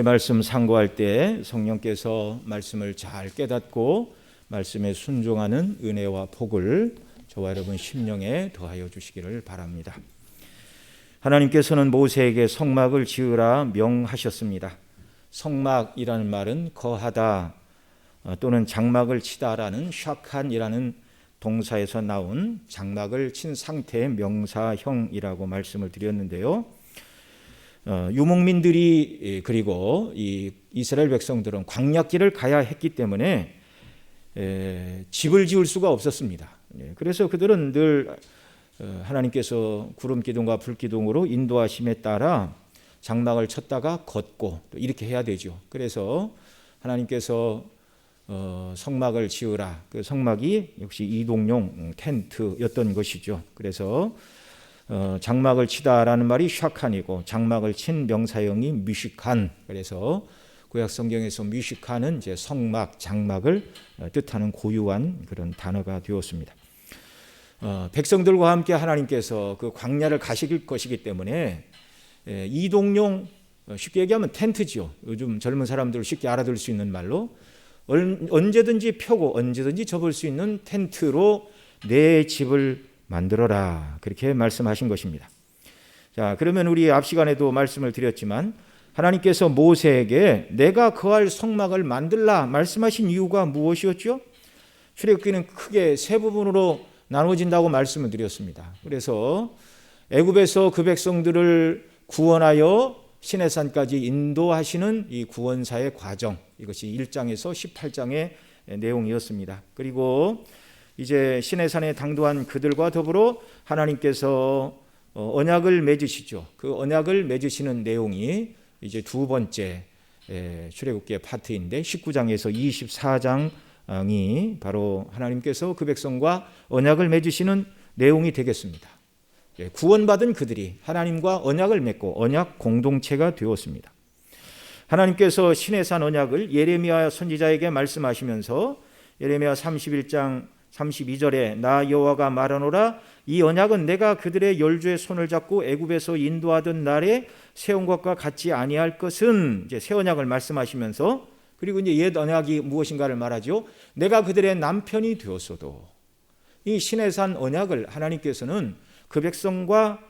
말씀 상고할 때 성령께서 말씀을 잘 깨닫고 말씀에 순종하는 은혜와 복을 저와 여러분 심령에 더하여 주시기를 바랍니다. 하나님께서는 모세에게 성막을 지으라 명하셨습니다. 성막이라는 말은 거하다 또는 장막을 치다라는 샤칸이라는 동사에서 나온 장막을 친 상태의 명사형이라고 말씀을 드렸는데요. 유목민들이 그리고 이 이스라엘 백성들은 광야길을 가야 했기 때문에 집을 지을 수가 없었습니다. 그래서 그들은 늘 하나님께서 구름 기둥과 불 기둥으로 인도하심에 따라 장막을 쳤다가 걷고 또 이렇게 해야 되죠. 그래서 하나님께서 성막을 지으라. 그 성막이 역시 이동용 텐트였던 것이죠. 그래서 장막을 치다라는 말이 샤칸이고 장막을 친 명사형이 뮤시칸. 그래서 구약 성경에서 뮤시칸은 이제 성막, 장막을 뜻하는 고유한 그런 단어가 되었습니다. 백성들과 함께 하나님께서 그 광야를 가실 것이기 때문에 이동용, 쉽게 얘기하면 텐트지요. 요즘 젊은 사람들 쉽게 알아들 수 있는 말로 언제든지 펴고 언제든지 접을 수 있는 텐트로 내 집을 만들어라, 그렇게 말씀하신 것입니다. 자, 그러면 우리 앞 시간에도 말씀을 드렸지만 하나님께서 모세에게 내가 거할 성막을 만들라 말씀하신 이유가 무엇이었죠? 출애굽기는 크게 세 부분으로 나눠진다고 말씀을 드렸습니다. 그래서 애굽에서 그 백성들을 구원하여 시내산까지 인도하시는 이 구원사의 과정, 이것이 1장에서 18장의 내용이었습니다. 그리고 이제 시내산에 당도한 그들과 더불어 하나님께서 언약을 맺으시죠. 그 언약을 맺으시는 내용이 이제 두 번째 출애굽기의 파트인데 19장에서 24장이 바로 하나님께서 그 백성과 언약을 맺으시는 내용이 되겠습니다. 구원받은 그들이 하나님과 언약을 맺고 언약 공동체가 되었습니다. 하나님께서 시내산 언약을 예레미야 선지자에게 말씀하시면서 예레미야 31장 32절에 나 여호와가 말하노라 이 언약은 내가 그들의 열조의 손을 잡고 애굽에서 인도하던 날에 새온 것과 같지 아니할 것은, 이제 새 언약을 말씀하시면서, 그리고 이제 옛 언약이 무엇인가를 말하죠. 내가 그들의 남편이 되었어도, 이 시내산 언약을 하나님께서는 그 백성과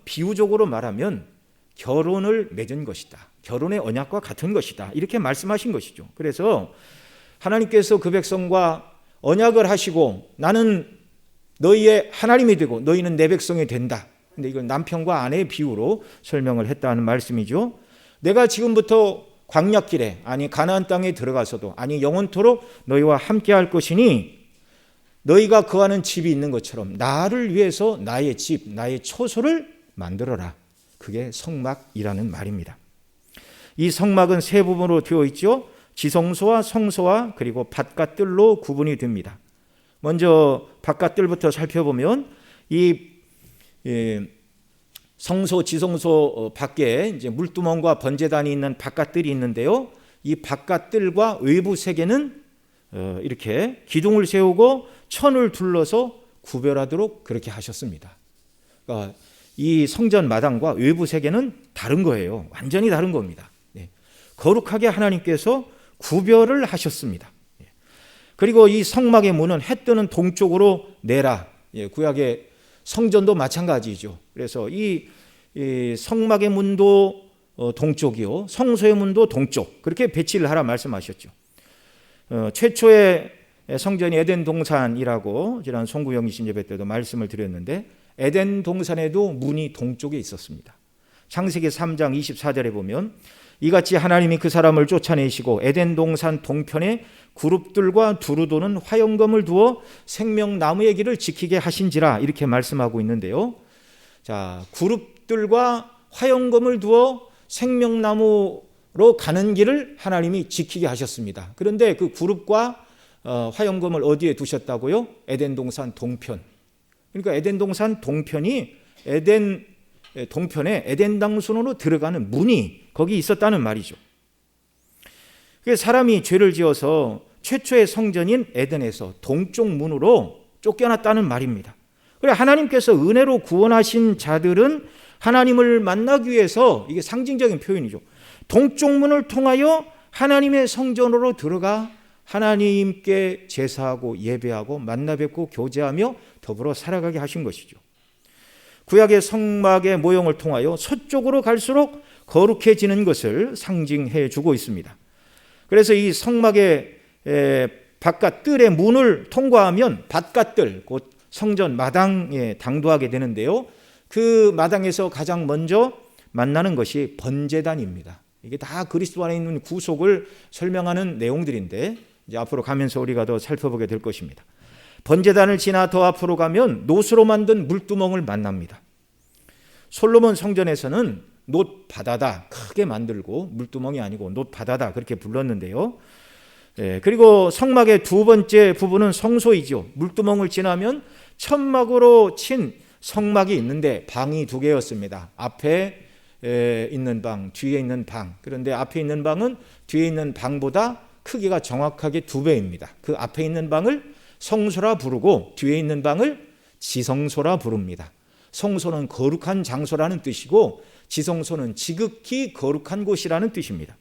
비유적으로 말하면 결혼을 맺은 것이다, 결혼의 언약과 같은 것이다, 이렇게 말씀하신 것이죠. 그래서 하나님께서 그 백성과 언약을 하시고 나는 너희의 하나님이 되고 너희는 내 백성이 된다. 근데 이건 남편과 아내의 비유로 설명을 했다는 말씀이죠. 내가 지금부터 광야길에, 아니 가나안 땅에 들어가서도, 아니 영원토록 너희와 함께 할 것이니 너희가 거하는 집이 있는 것처럼 나를 위해서 나의 집, 나의 처소를 만들어라. 그게 성막이라는 말입니다. 이 성막은 세 부분으로 되어 있죠. 지성소와 성소와 그리고 바깥뜰로 구분이 됩니다. 먼저 바깥뜰부터 살펴보면 이 성소, 지성소 밖에 이제 물두멍과 번제단이 있는 바깥뜰이 있는데요. 이 바깥뜰과 외부 세계는 이렇게 기둥을 세우고 천을 둘러서 구별하도록 그렇게 하셨습니다. 그러니까 이 성전 마당과 외부 세계는 다른 거예요. 완전히 다른 겁니다. 거룩하게 하나님께서 구별을 하셨습니다. 그리고 이 성막의 문은 해 뜨는 동쪽으로 내라. 구약의 성전도 마찬가지죠. 그래서 이 성막의 문도 동쪽이요, 성소의 문도 동쪽, 그렇게 배치를 하라 말씀하셨죠. 최초의 성전이 에덴 동산이라고 지난 송구영신 예배 때도 말씀을 드렸는데 에덴 동산에도 문이 동쪽에 있었습니다. 창세기 3장 24절에 보면 이같이 하나님이 그 사람을 쫓아내시고 에덴 동산 동편에 그룹들과 두루 도는 화영검을 두어 생명나무의 길을 지키게 하신지라, 이렇게 말씀하고 있는데요. 자, 그룹들과 화영검을 두어 생명나무로 가는 길을 하나님이 지키게 하셨습니다. 그런데 그 그룹과 화영검을 어디에 두셨다고요? 에덴 동산 동편. 그러니까 에덴 동산 동편이 에덴 동편에 에덴 당순으로 들어가는 문이 거기 있었다는 말이죠. 사람이 죄를 지어서 최초의 성전인 에덴에서 동쪽 문으로 쫓겨났다는 말입니다. 그래, 하나님께서 은혜로 구원하신 자들은 하나님을 만나기 위해서, 이게 상징적인 표현이죠, 동쪽 문을 통하여 하나님의 성전으로 들어가 하나님께 제사하고 예배하고 만나 뵙고 교제하며 더불어 살아가게 하신 것이죠. 구약의 성막의 모형을 통하여 서쪽으로 갈수록 거룩해지는 것을 상징해 주고 있습니다. 그래서 이 성막의 바깥 뜰의 문을 통과하면 바깥뜰, 곧 성전 마당에 당도하게 되는데요. 그 마당에서 가장 먼저 만나는 것이 번제단입니다. 이게 다 그리스도 안에 있는 구속을 설명하는 내용들인데 이제 앞으로 가면서 우리가 더 살펴보게 될 것입니다. 번제단을 지나 더 앞으로 가면 놋으로 만든 물두멍을 만납니다. 솔로몬 성전에서는 놋바다다 크게 만들고 물두멍이 아니고 놋바다다 그렇게 불렀는데요. 그리고 성막의 두 번째 부분은 성소이죠. 물두멍을 지나면 천막으로 친 성막이 있는데 방이 두 개였습니다. 앞에 있는 방, 뒤에 있는 방. 그런데 앞에 있는 방은 뒤에 있는 방보다 크기가 정확하게 2배입니다. 그 앞에 있는 방을 성소라 부르고 뒤에 있는 방을 지성소라 부릅니다. 성소는 거룩한 장소라는 뜻이고 지성소는 지극히 거룩한 곳이라는 뜻입니다.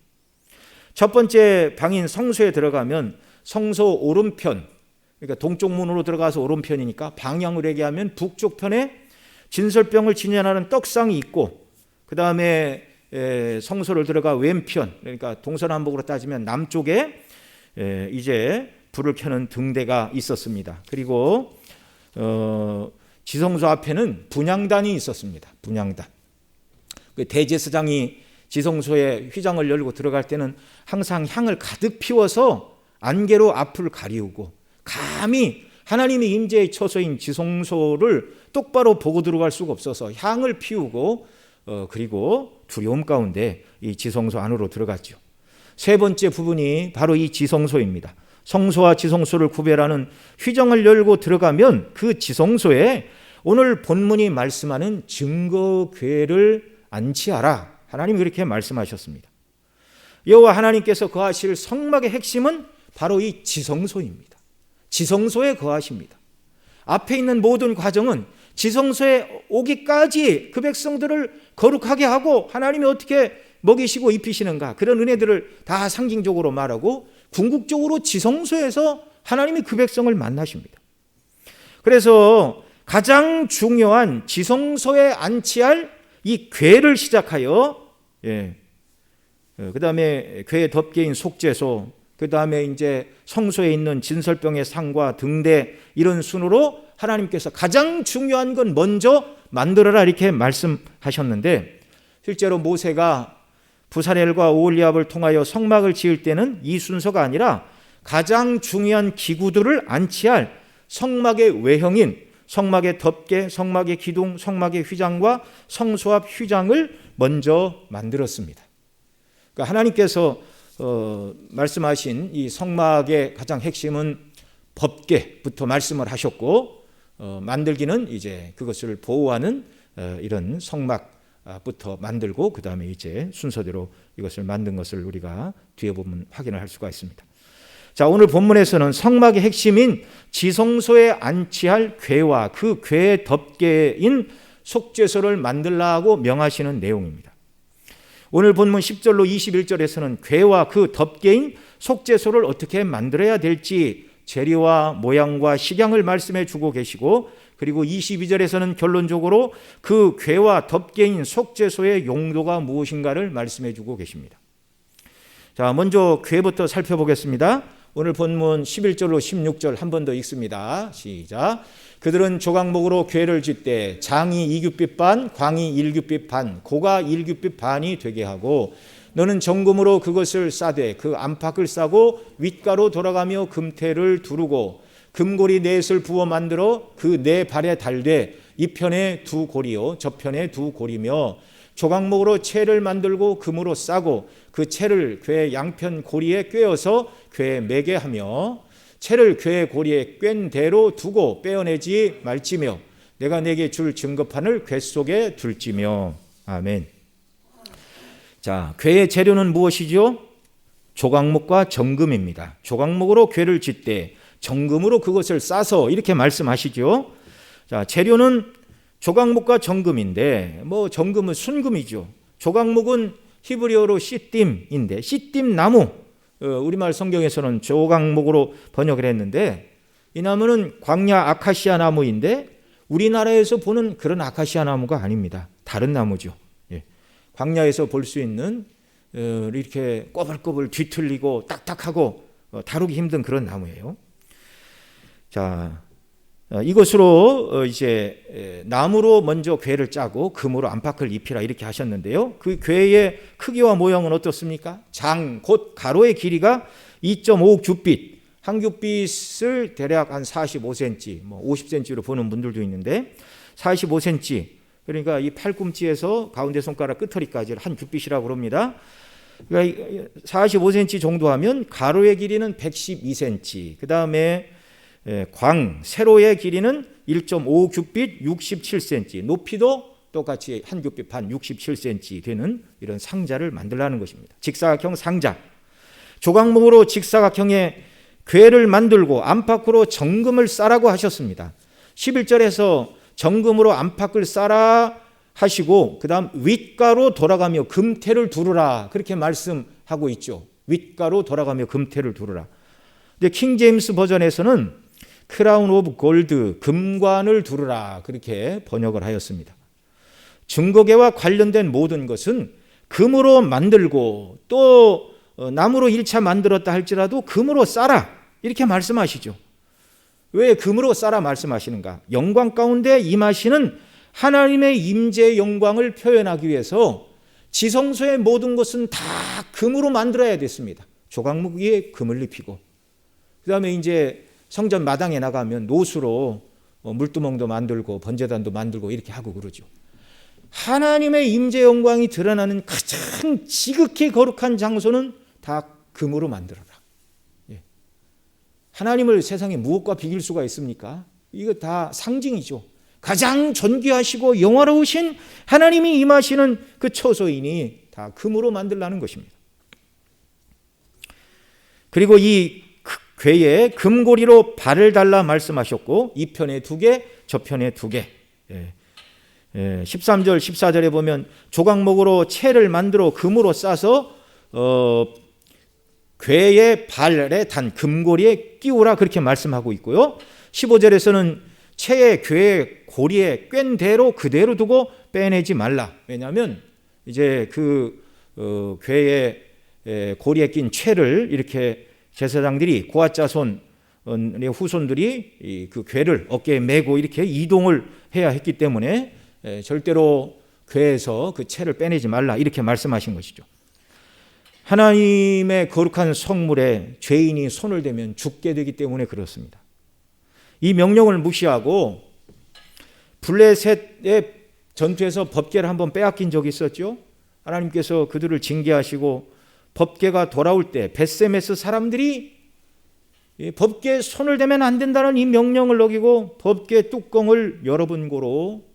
첫 번째 방인 성소에 들어가면 성소 오른편, 그러니까 동쪽 문으로 들어가서 오른편이니까 방향을 얘기하면 북쪽 편에 진설병을 진연하는 떡상이 있고 그 다음에 성소를 들어가 왼편, 그러니까 동서남북으로 따지면 남쪽에 이제 불을 켜는 등대가 있었습니다. 그리고 지성소 앞에는 분향단이 있었습니다. 분향단. 그 대제사장이 지성소에 휘장을 열고 들어갈 때는 항상 향을 가득 피워서 안개로 앞을 가리우고 감히 하나님의 임재의 처소인 지성소를 똑바로 보고 들어갈 수가 없어서 향을 피우고 그리고 두려움 가운데 이 지성소 안으로 들어갔죠. 세 번째 부분이 바로 이 지성소입니다. 성소와 지성소를 구별하는 휘장을 열고 들어가면 그 지성소에 오늘 본문이 말씀하는 증거궤를 안치하라. 하나님이 그렇게 말씀하셨습니다. 여호와 하나님께서 거하실 성막의 핵심은 바로 이 지성소입니다. 지성소에 거하십니다. 앞에 있는 모든 과정은 지성소에 오기까지 그 백성들을 거룩하게 하고 하나님이 어떻게 먹이시고 입히시는가 그런 은혜들을 다 상징적으로 말하고 궁극적으로 지성소에서 하나님이 그 백성을 만나십니다. 그래서 가장 중요한 지성소에 안치할 이 궤를 시작하여 그 다음에 궤의 덮개인 속죄소, 그 다음에 이제 성소에 있는 진설병의 상과 등대 이런 순으로 하나님께서 가장 중요한 건 먼저 만들어라 이렇게 말씀하셨는데 실제로 모세가 부사렐과 오홀리압을 통하여 성막을 지을 때는 이 순서가 아니라 가장 중요한 기구들을 안치할 성막의 외형인 성막의 덮개, 성막의 기둥, 성막의 휘장과 성소 앞 휘장을 먼저 만들었습니다. 그러니까 하나님께서 말씀하신 이 성막의 가장 핵심은 법궤부터 말씀을 하셨고 만들기는 이제 그것을 보호하는 이런 성막부터 만들고 그 다음에 이제 순서대로 이것을 만든 것을 우리가 뒤에 보면 확인을 할 수가 있습니다. 자, 오늘 본문에서는 성막의 핵심인 지성소에 안치할 궤와 그 궤의 덮개인 속죄소를 만들라고 명하시는 내용입니다. 오늘 본문 10절로 21절에서는 궤와 그 덮개인 속죄소를 어떻게 만들어야 될지 재료와 모양과 식양을 말씀해 주고 계시고 그리고 22절에서는 결론적으로 그 궤와 덮개인 속죄소의 용도가 무엇인가를 말씀해 주고 계십니다. 자, 먼저 궤부터 살펴보겠습니다. 오늘 본문 11절로 16절 한 번 더 읽습니다. 시작. 그들은 조각목으로 궤를 짓되 장이 2규빗 반, 광이 1규빗 반, 고가 1규빗 반이 되게 하고 너는 정금으로 그것을 싸되 그 안팎을 싸고 윗가로 돌아가며 금태를 두르고 금고리 넷을 부어 만들어 그 네 발에 달되 이 편에 두 고리요 저편에 두 고리며 조각목으로 채를 만들고 금으로 싸고 그 채를 궤 양편 고리에 꿰어서 궤에 매게 하며 채를 궤 고리에 꿰n 대로 두고 빼어내지 말지며 내가 내게 줄 증거판을 궤 속에 둘지며. 아멘. 자, 궤의 재료는 무엇이죠? 조각목과 정금입니다. 조각목으로 궤를 짓되 정금으로 그것을 싸서 이렇게 말씀하시죠. 자, 재료는 조각목과 정금인데 정금은 순금이죠. 조각목은 히브리어로 시딤인데 시딤 나무, 우리말 성경에서는 조각목으로 번역을 했는데 이 나무는 광야 아카시아 나무인데 우리나라에서 보는 그런 아카시아 나무가 아닙니다. 다른 나무죠. 예. 광야에서 볼 수 있는 이렇게 꼬불꼬불 뒤틀리고 딱딱하고 다루기 힘든 그런 나무예요. 자, 이것으로 이제 나무로 먼저 궤를 짜고 금으로 안팎을 입히라 이렇게 하셨는데요. 그 궤의 크기와 모양은 어떻습니까? 장, 곧 가로의 길이가 2.5 규빗, 한 규빗을 대략 한 45cm, 뭐 50cm로 보는 분들도 있는데 45cm, 그러니까 이 팔꿈치에서 가운데 손가락 끝허리까지를 한 규빗이라고 그럽니다. 그러니까 45cm 정도 하면 가로의 길이는 112cm, 그 다음에 세로의 길이는 1.5 규빗 67cm, 높이도 똑같이 한 규빗 반 67cm 되는 이런 상자를 만들라는 것입니다. 직사각형 상자. 조각목으로 직사각형의 궤를 만들고 안팎으로 정금을 싸라고 하셨습니다. 11절에서 정금으로 안팎을 싸라 하시고 그 다음 윗가로 돌아가며 금태를 두르라 그렇게 말씀하고 있죠. 윗가로 돌아가며 금태를 두르라. 근데 킹 제임스 버전에서는 크라운 오브 골드, 금관을 두르라 그렇게 번역을 하였습니다. 증거계와 관련된 모든 것은 금으로 만들고 또 나무로 1차 만들었다 할지라도 금으로 싸라 이렇게 말씀하시죠. 왜 금으로 싸라 말씀하시는가? 영광 가운데 임하시는 하나님의 임재의 영광을 표현하기 위해서 지성소의 모든 것은 다 금으로 만들어야 됐습니다. 조각목 위에 금을 입히고 그 다음에 이제 성전 마당에 나가면 노수로 물두멍도 만들고 번제단도 만들고 이렇게 하고 그러죠. 하나님의 임재 영광이 드러나는 가장 지극히 거룩한 장소는 다 금으로 만들어라. 예. 하나님을 세상에 무엇과 비길 수가 있습니까? 이거 다 상징이죠. 가장 존귀하시고 영화로우신 하나님이 임하시는 그 처소이니 다 금으로 만들라는 것입니다. 그리고 이 궤에 금고리로 발을 달라 말씀하셨고 이 편에 2개, 저 편에 2개. 13절, 14절에 보면 조각목으로 채를 만들어 금으로 싸서 궤의 발에 단 금고리에 끼우라 그렇게 말씀하고 있고요. 15절에서는 채의 궤의 고리에 꿰n 대로 그대로 두고 빼내지 말라. 왜냐하면 이제 그 궤의 고리에 낀 채를 이렇게 제사장들이 고아자손의 후손들이 그 궤를 어깨에 메고 이렇게 이동을 해야 했기 때문에 절대로 궤에서 그 채를 빼내지 말라 이렇게 말씀하신 것이죠. 하나님의 거룩한 성물에 죄인이 손을 대면 죽게 되기 때문에 그렇습니다. 이 명령을 무시하고 블레셋의 전투에서 법궤를 한번 빼앗긴 적이 있었죠. 하나님께서 그들을 징계하시고 법궤가 돌아올 때 벳세메스 사람들이 법궤에 손을 대면 안 된다는 이 명령을 어기고 법궤 뚜껑을 열어본 고로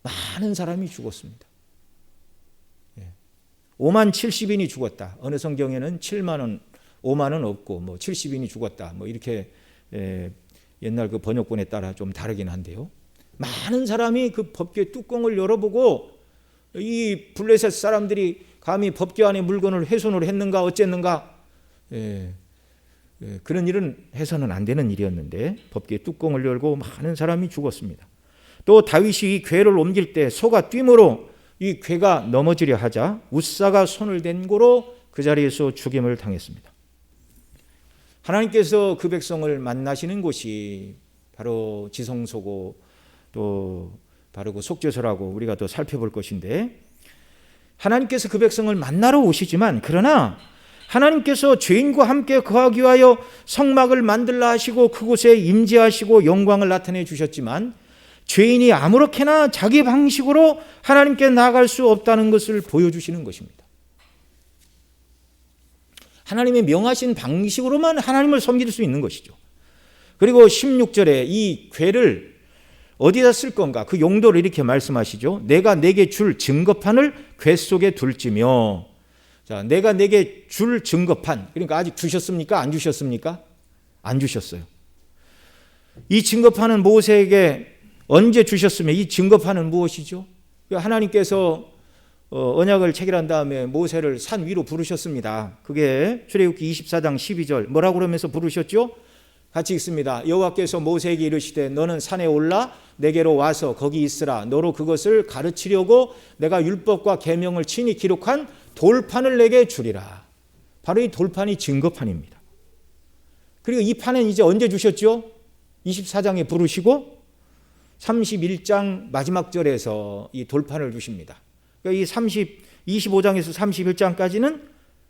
많은 사람이 죽었습니다. 5만 70인이 죽었다. 어느 성경에는 7만 5만은 없고 뭐 70인이 죽었다. 뭐 이렇게 옛날 그 번역본에 따라 좀 다르긴 한데요. 많은 사람이 그 법궤 뚜껑을 열어보고 이 블레셋 사람들이 감히 법궤 안에 물건을 훼손을 했는가 어쨌는가 그런 일은 해서는 안 되는 일이었는데 법궤 뚜껑을 열고 많은 사람이 죽었습니다. 또 다윗이 이 궤를 옮길 때 소가 뛰므로 이 궤가 넘어지려 하자 웃사가 손을 댄 고로 그 자리에서 죽임을 당했습니다. 하나님께서 그 백성을 만나시는 곳이 바로 지성소고 또 바로 그 속죄소라고 우리가 또 살펴볼 것인데 하나님께서 그 백성을 만나러 오시지만 그러나 하나님께서 죄인과 함께 거하기 위하여 성막을 만들라 하시고 그곳에 임재하시고 영광을 나타내 주셨지만 죄인이 아무렇게나 자기 방식으로 하나님께 나아갈 수 없다는 것을 보여주시는 것입니다. 하나님의 명하신 방식으로만 하나님을 섬길 수 있는 것이죠. 그리고 16절에 이 궤를 어디다 쓸 건가? 그 용도를 이렇게 말씀하시죠. 내가 내게 줄 증거판을 궤 속에 둘지며. 자, 내가 내게 줄 증거판. 그러니까 아직 주셨습니까? 안 주셨습니까? 안 주셨어요. 이 증거판은 모세에게 언제 주셨으며 이 증거판은 무엇이죠? 하나님께서 언약을 체결한 다음에 모세를 산 위로 부르셨습니다. 그게 출애굽기 24장 12절 뭐라고 그러면서 부르셨죠? 같이 읽습니다. 여호와께서 모세에게 이르시되 너는 산에 올라 내게로 와서 거기 있으라. 너로 그것을 가르치려고 내가 율법과 계명을 친히 기록한 돌판을 내게 주리라. 바로 이 돌판이 증거판입니다. 그리고 이 판은 이제 언제 주셨죠? 24장에 부르시고 31장 마지막 절에서 이 돌판을 주십니다. 그러니까 이 25장에서 31장까지는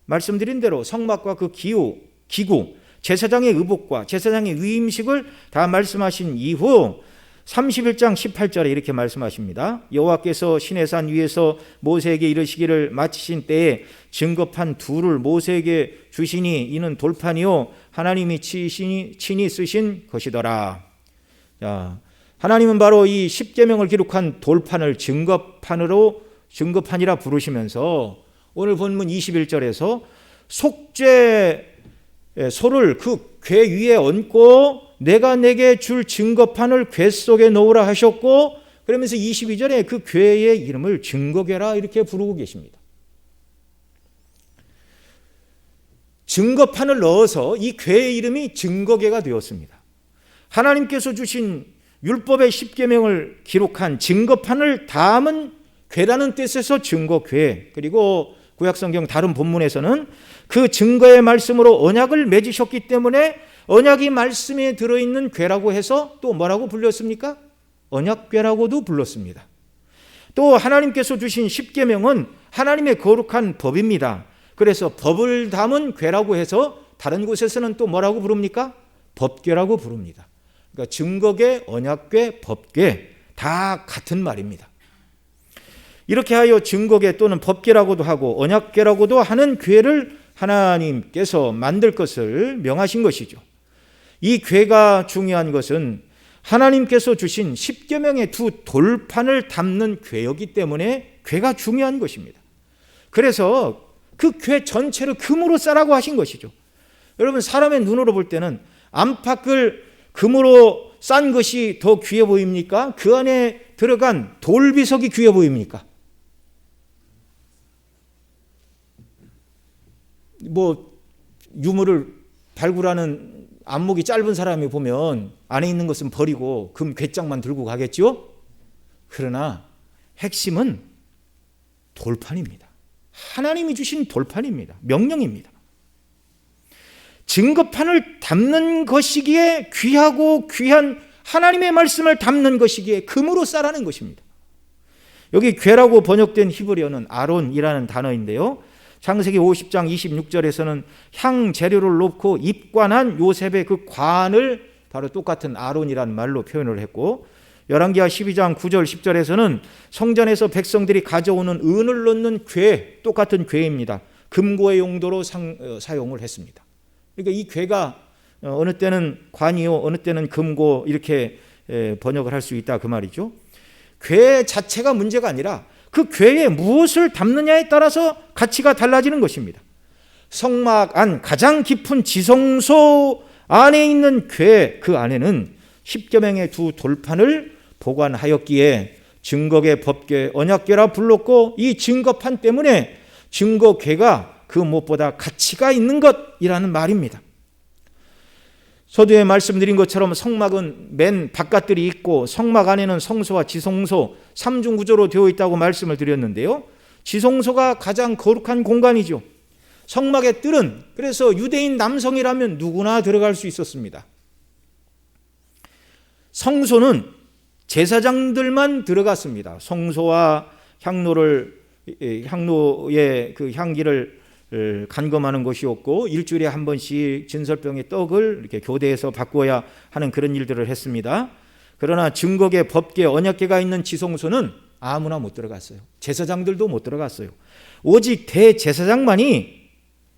말씀드린 대로 성막과 그 기구, 제사장의 의복과 제사장의 위임식을 다 말씀하신 이후 31장 18절에 이렇게 말씀하십니다. 여호와께서 시내산 위에서 모세에게 이르시기를 마치신 때에 증거판 둘을 모세에게 주시니 이는 돌판이요 하나님이 친히 쓰신 것이더라. 자, 하나님은 바로 이 십계명을 기록한 돌판을 증거판이라 부르시면서 오늘 본문 21절에서 속죄 소를 그 궤 위에 얹고 내가 내게 줄 증거판을 궤 속에 넣으라 하셨고, 그러면서 22절에 그 궤의 이름을 증거궤라 이렇게 부르고 계십니다. 증거판을 넣어서 이 궤의 이름이 증거궤가 되었습니다. 하나님께서 주신 율법의 십계명을 기록한 증거판을 담은 궤라는 뜻에서 증거궤, 그리고 구약성경 다른 본문에서는 그 증거의 말씀으로 언약을 맺으셨기 때문에 언약이 말씀에 들어있는 궤라고 해서 또 뭐라고 불렸습니까? 언약궤라고도 불렀습니다. 또 하나님께서 주신 십계명은 하나님의 거룩한 법입니다. 그래서 법을 담은 궤라고 해서 다른 곳에서는 또 뭐라고 부릅니까? 법궤라고 부릅니다. 그러니까 증거궤, 언약궤, 법궤 다 같은 말입니다. 이렇게 하여 증거궤 또는 법궤라고도 하고 언약궤라고도 하는 궤를 하나님께서 만들 것을 명하신 것이죠. 이 궤가 중요한 것은 하나님께서 주신 십계명의 두 돌판을 담는 궤였기 때문에 궤가 중요한 것입니다. 그래서 그 궤 전체를 금으로 싸라고 하신 것이죠. 여러분, 사람의 눈으로 볼 때는 안팎을 금으로 싼 것이 더 귀해 보입니까? 그 안에 들어간 돌비석이 귀해 보입니까? 유물을 발굴하는 안목이 짧은 사람이 보면 안에 있는 것은 버리고 금 궤장만 들고 가겠죠? 그러나 핵심은 돌판입니다. 하나님이 주신 돌판입니다. 명령입니다. 증거판을 담는 것이기에 귀하고 귀한 하나님의 말씀을 담는 것이기에 금으로 싸라는 것입니다. 여기 궤라고 번역된 히브리어는 아론이라는 단어인데요. 창세기 50장 26절에서는 향 재료를 놓고 입관한 요셉의 그 관을 바로 똑같은 아론이라는 말로 표현을 했고, 열왕기하 12장 9절 10절에서는 성전에서 백성들이 가져오는 은을 넣는 궤, 똑같은 궤입니다. 금고의 용도로 사용을 했습니다. 그러니까 이 궤가 어느 때는 관이요 어느 때는 금고 이렇게 번역을 할 수 있다 그 말이죠. 궤 자체가 문제가 아니라 그 궤에 무엇을 담느냐에 따라서 가치가 달라지는 것입니다. 성막 안 가장 깊은 지성소 안에 있는 궤, 그 안에는 십계명의 두 돌판을 보관하였기에 증거궤, 법궤, 언약궤라 불렀고, 이 증거판 때문에 증거궤가 그 무엇보다 가치가 있는 것이라는 말입니다. 서두에 말씀드린 것처럼 성막은 맨 바깥들이 있고 성막 안에는 성소와 지성소 3중 구조로 되어 있다고 말씀을 드렸는데요. 지성소가 가장 거룩한 공간이죠. 성막의 뜰은 그래서 유대인 남성이라면 누구나 들어갈 수 있었습니다. 성소는 제사장들만 들어갔습니다. 성소와 향로의 그 향기를 간검하는 것이었고, 일주일에 한 번씩 진설병의 떡을 이렇게 교대에서 바꿔야 하는 그런 일들을 했습니다. 그러나 증거궤, 법궤, 언약궤가 있는 지성소는 아무나 못 들어갔어요. 제사장들도 못 들어갔어요. 오직 대제사장만이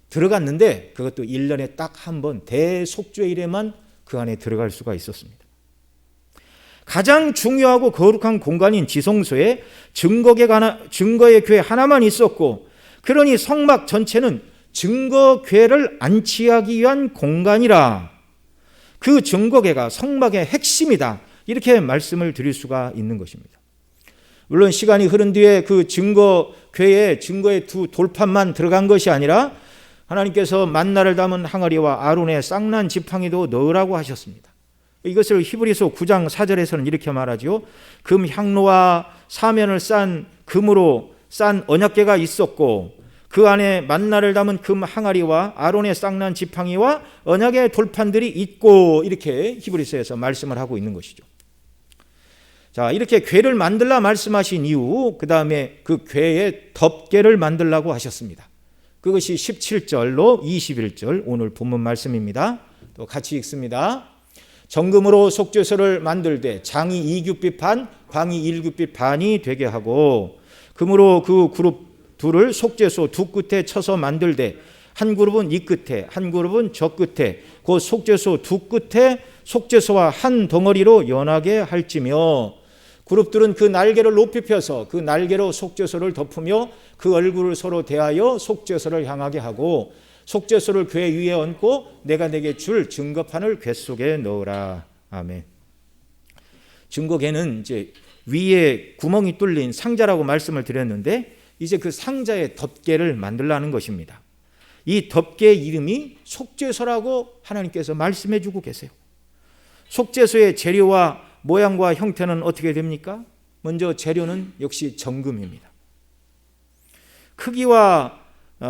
들어갔는데 그것도 1년에 딱 한 번 대속죄일에만 그 안에 들어갈 수가 있었습니다. 가장 중요하고 거룩한 공간인 지성소에 증거의 궤 하나만 있었고, 그러니 성막 전체는 증거궤를 안치하기 위한 공간이라 그 증거궤가 성막의 핵심이다, 이렇게 말씀을 드릴 수가 있는 것입니다. 물론 시간이 흐른 뒤에 그 증거의 두 돌판만 들어간 것이 아니라 하나님께서 만나를 담은 항아리와 아론의 쌍난 지팡이도 넣으라고 하셨습니다. 이것을 히브리서 9장 4절에서는 이렇게 말하죠. 금 향로와 사면을 싼 금으로 싼 언약궤가 있었고 그 안에 만나를 담은 금 항아리와 아론의 쌍난 지팡이와 언약의 돌판들이 있고, 이렇게 히브리서에서 말씀을 하고 있는 것이죠. 자, 이렇게 궤를 만들라 말씀하신 이후 그 다음에 그 궤의 덮개를 만들라고 하셨습니다. 그것이 17절로 21절 오늘 본문 말씀입니다. 또 같이 읽습니다. 정금으로 속죄소를 만들되 장이 2규빗 반, 광이 1규빗 반이 되게 하고 금으로 그 그룹 둘을 속죄소 두 끝에 쳐서 만들되 한 그룹은 이 끝에 한 그룹은 저 끝에 그 속죄소 두 끝에 속죄소와 한 덩어리로 연하게 할지며 그룹들은 그 날개를 높이 펴서 그 날개로 속죄소를 덮으며 그 얼굴을 서로 대하여 속죄소를 향하게 하고 속죄소를 궤 위에 얹고 내가 내게 줄 증거판을 궤 속에 넣으라. 아멘. 증거궤는 이제 위에 구멍이 뚫린 상자라고 말씀을 드렸는데 이제 그 상자의 덮개를 만들라는 것입니다. 이 덮개의 이름이 속죄소라고 하나님께서 말씀해 주고 계세요. 속죄소의 재료와 모양과 형태는 어떻게 됩니까? 먼저 재료는 역시 정금입니다. 크기와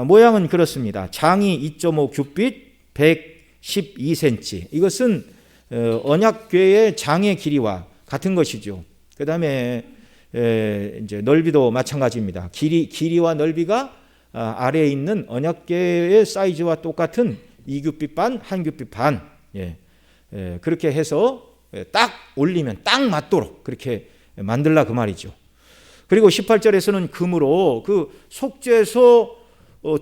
모양은 그렇습니다. 장이 2.5 규빗 112cm. 이것은 언약궤의 장의 길이와 같은 것이죠. 그 다음에 이제 넓이도 마찬가지입니다. 길이와 넓이가 아래에 있는 언약궤의 사이즈와 똑같은 2규빗 반, 1규빗 반. 그렇게 해서 딱 올리면 딱 맞도록 그렇게 만들라 그 말이죠. 그리고 18절에서는 금으로 그 속죄소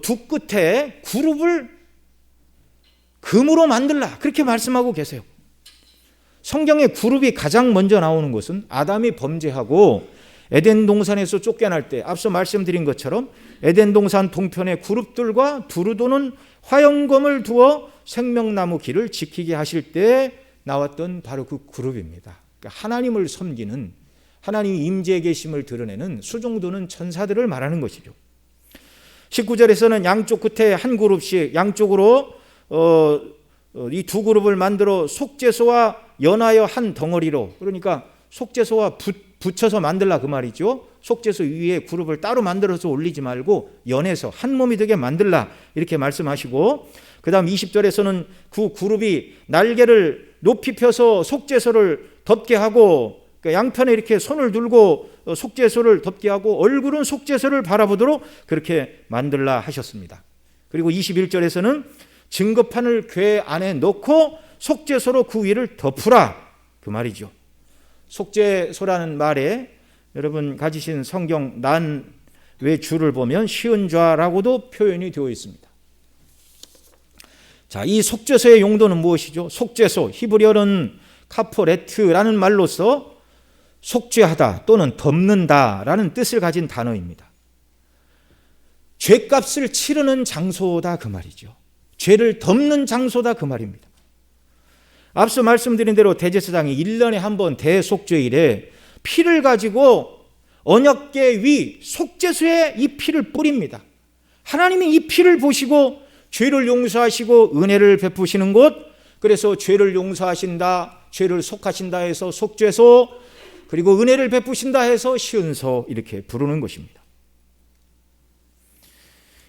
두 끝에 그룹을 금으로 만들라 그렇게 말씀하고 계세요. 성경에 그룹이 가장 먼저 나오는 것은 아담이 범죄하고 에덴 동산에서 쫓겨날 때 앞서 말씀드린 것처럼 에덴 동산 동편에 그룹들과 두루 도는 화영검을 두어 생명나무 길을 지키게 하실 때 나왔던 바로 그 그룹입니다. 그러니까 하나님을 섬기는 하나님의 임재에 계심을 드러내는 수종도는 천사들을 말하는 것이죠. 19절에서는 양쪽 끝에 한 그룹씩 양쪽으로 이 두 그룹을 만들어 속죄소와 연하여 한 덩어리로, 그러니까 속죄소와 붙여서 만들라 그 말이죠. 속죄소 위에 그룹을 따로 만들어서 올리지 말고 연해서 한 몸이 되게 만들라 이렇게 말씀하시고, 그 다음 20절에서는 그 그룹이 날개를 높이 펴서 속죄소를 덮게 하고, 그러니까 양편에 이렇게 손을 들고 속죄소를 덮게 하고 얼굴은 속죄소를 바라보도록 그렇게 만들라 하셨습니다. 그리고 21절에서는 증거판을 궤 안에 넣고 속죄소로 그 위를 덮으라 그 말이죠. 속죄소라는 말에 여러분 가지신 성경 난외 줄을 보면 쉬운 좌라고도 표현이 되어 있습니다. 자, 이 속죄소의 용도는 무엇이죠? 속죄소, 히브리어는 카포레트라는 말로서 속죄하다 또는 덮는다라는 뜻을 가진 단어입니다. 죄값을 치르는 장소다 그 말이죠. 죄를 덮는 장소다 그 말입니다. 앞서 말씀드린 대로 대제사장이 1년에 한 번 대속죄일에 피를 가지고 언약궤 위 속죄소에 이 피를 뿌립니다. 하나님이 이 피를 보시고 죄를 용서하시고 은혜를 베푸시는 곳, 그래서 죄를 용서하신다, 죄를 속하신다 해서 속죄소, 그리고 은혜를 베푸신다 해서 시은소 이렇게 부르는 것입니다.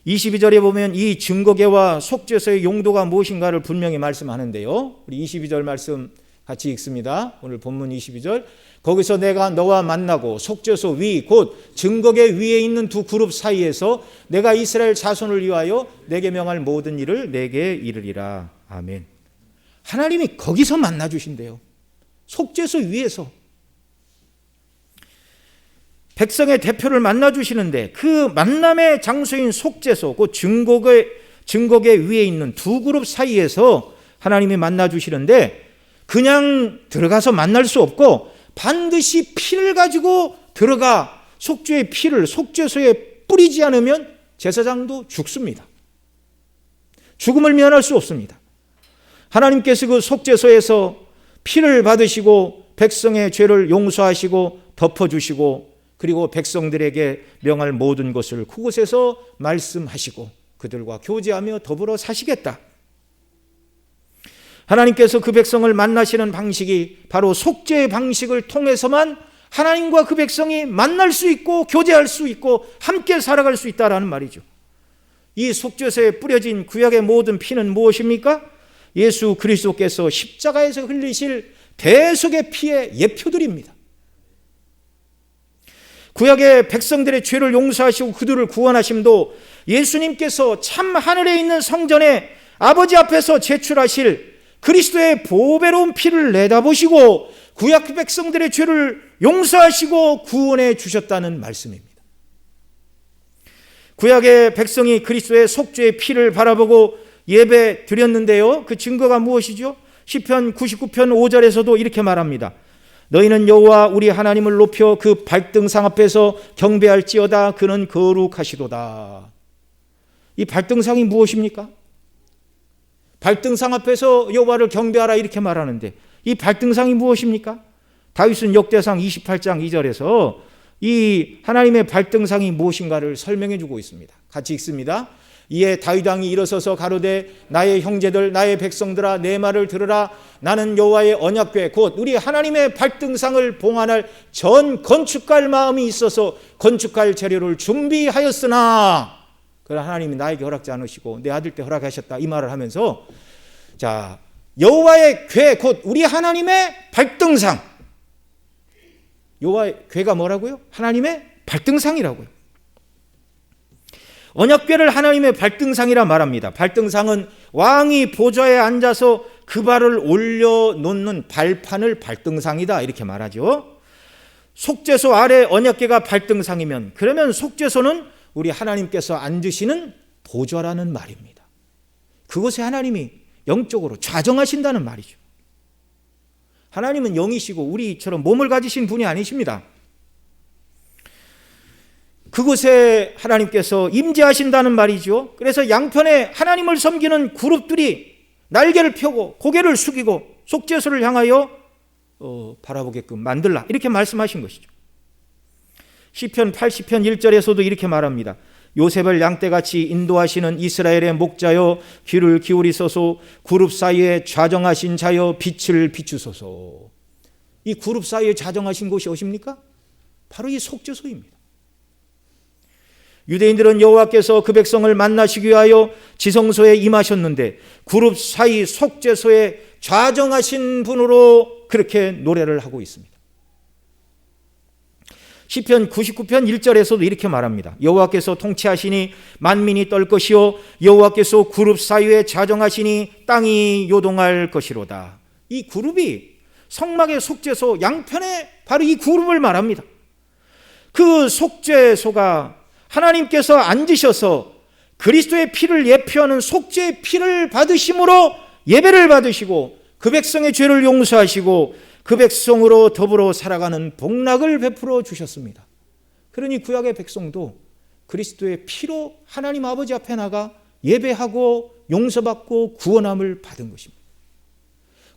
22절에 보면 이 증거궤와 속죄소의 용도가 무엇인가를 분명히 말씀하는데요. 우리 22절 말씀 같이 읽습니다. 오늘 본문 22절. 거기서 내가 너와 만나고 속죄소 위 곧 증거궤 위에 있는 두 그룹 사이에서 내가 이스라엘 자손을 위하여 내게 명할 모든 일을 내게 이르리라. 아멘. 하나님이 거기서 만나 주신대요. 속죄소 위에서. 백성의 대표를 만나 주시는데 그 만남의 장소인 속죄소, 그 증거궤 위에 있는 두 그룹 사이에서 하나님이 만나 주시는데 그냥 들어가서 만날 수 없고 반드시 피를 가지고 들어가 속죄의 피를 속죄소에 뿌리지 않으면 제사장도 죽습니다. 죽음을 면할 수 없습니다. 하나님께서 그 속죄소에서 피를 받으시고 백성의 죄를 용서하시고 덮어주시고 그리고 백성들에게 명할 모든 것을 그곳에서 말씀하시고 그들과 교제하며 더불어 사시겠다. 하나님께서 그 백성을 만나시는 방식이 바로 속죄의 방식을 통해서만 하나님과 그 백성이 만날 수 있고 교제할 수 있고 함께 살아갈 수 있다라는 말이죠. 이 속죄소에 뿌려진 구약의 모든 피는 무엇입니까? 예수 그리스도께서 십자가에서 흘리실 대속의 피의 예표들입니다. 구약의 백성들의 죄를 용서하시고 그들을 구원하심도 예수님께서 참 하늘에 있는 성전에 아버지 앞에서 제출하실 그리스도의 보배로운 피를 내다보시고 구약 백성들의 죄를 용서하시고 구원해 주셨다는 말씀입니다. 구약의 백성이 그리스도의 속죄의 피를 바라보고 예배 드렸는데요. 그 증거가 무엇이죠? 시편 99편 5절에서도 이렇게 말합니다. 너희는 여호와 우리 하나님을 높여 그 발등상 앞에서 경배할지어다. 그는 거룩하시도다. 이 발등상이 무엇입니까? 발등상 앞에서 여호와를 경배하라 이렇게 말하는데 이 발등상이 무엇입니까? 다윗은 역대상 28장 2절에서 이 하나님의 발등상이 무엇인가를 설명해 주고 있습니다. 같이 읽습니다. 이에 다윗 왕이 일어서서 가로되 나의 형제들 나의 백성들아 내 말을 들으라. 나는 여호와의 언약궤 곧 우리 하나님의 발등상을 봉헌할 전 건축할 마음이 있어서 건축할 재료를 준비하였으나 그러나 하나님이 나에게 허락지 않으시고 내 아들 때 허락하셨다 이 말을 하면서 자 여호와의 궤 곧 우리 하나님의 발등상, 여호와의 궤가 뭐라고요? 하나님의 발등상이라고요. 언약궤를 하나님의 발등상이라 말합니다. 발등상은 왕이 보좌에 앉아서 그 발을 올려놓는 발판을 발등상이다 이렇게 말하죠. 속죄소 아래 언약궤가 발등상이면 그러면 속죄소는 우리 하나님께서 앉으시는 보좌라는 말입니다. 그곳에 하나님이 영적으로 좌정하신다는 말이죠. 하나님은 영이시고 우리처럼 몸을 가지신 분이 아니십니다. 그곳에 하나님께서 임재하신다는 말이죠. 그래서 양편에 하나님을 섬기는 그룹들이 날개를 펴고 고개를 숙이고 속죄소를 향하여 바라보게끔 만들라 이렇게 말씀하신 것이죠. 시편 80편 1절에서도 이렇게 말합니다. 요셉을 양떼같이 인도하시는 이스라엘의 목자여 귀를 기울이소서. 그룹 사이에 좌정하신 자여 빛을 비추소서. 이 그룹 사이에 좌정하신 곳이 어디입니까? 바로 이 속죄소입니다. 유대인들은 여호와께서 그 백성을 만나시기 위하여 지성소에 임하셨는데 그룹 사이 속죄소에 좌정하신 분으로 그렇게 노래를 하고 있습니다. 시편 99편 1절에서도 이렇게 말합니다. 여호와께서 통치하시니 만민이 떨 것이요 여호와께서 그룹 사이에 좌정하시니 땅이 요동할 것이로다. 이 그룹이 성막의 속죄소 양편에 바로 이 그룹을 말합니다. 그 속죄소가 하나님께서 앉으셔서 그리스도의 피를 예표하는 속죄의 피를 받으심으로 예배를 받으시고 그 백성의 죄를 용서하시고 그 백성으로 더불어 살아가는 복락을 베풀어 주셨습니다. 그러니 구약의 백성도 그리스도의 피로 하나님 아버지 앞에 나가 예배하고 용서받고 구원함을 받은 것입니다.